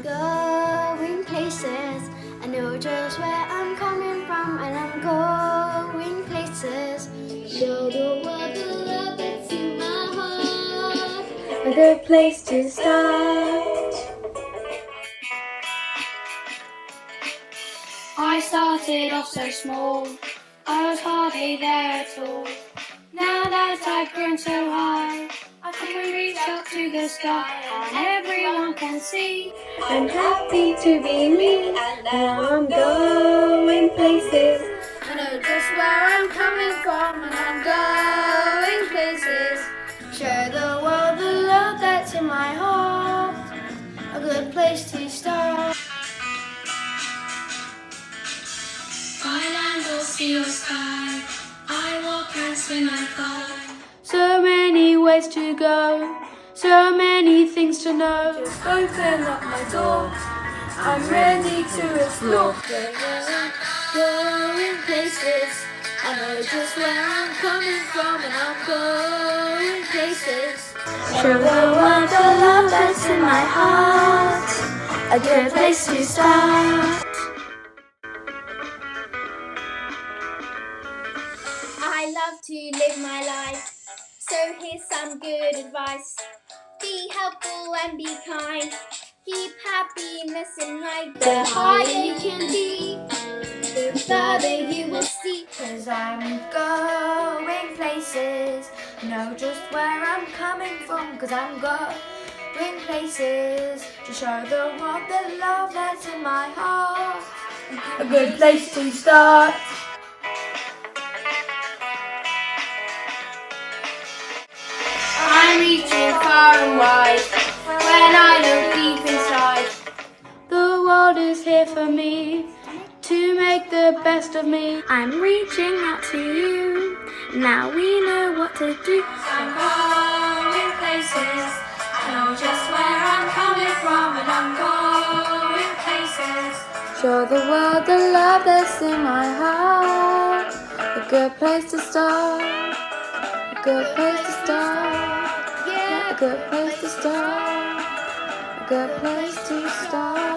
Going places, I know just where I'm coming from, and I'm going places. Show the world the love that's in my heart. A good place to start. I started off so small, I was hardly there at all. Now that I've grown so high, I can reach up to the sky, and everyone can see I'm happy to be me, and now I'm going places. I know just where I'm coming from, and I'm going places. Show the world the love that's in my heart. A good place to start. I land or sea or sky, I walk and swim and fly. So many ways to go, so many things to know. Just open up my door, I'm ready to explore. Going places, I know just where I'm coming from, and I'm going places. Show the world the love that's in my heart. A good place to start. I love to live my life, so here's some good advice. Be helpful and be kind. Keep happiness in mind. The higher you can be, the further you will see. 'Cause I'm going places, know just where I'm coming from. 'Cause I'm going places to show the world the love that's in my heart. A good place to start. I'm reaching far and wide when I look deep inside. The world is here for me to make the best of me. I'm reaching out to you. Now we know what to do. I'm going places. I know just where I'm coming from, and I'm going places. Show the world the love that's in my heart. A good place to start. A good place to start. A good place to start. A good place to start.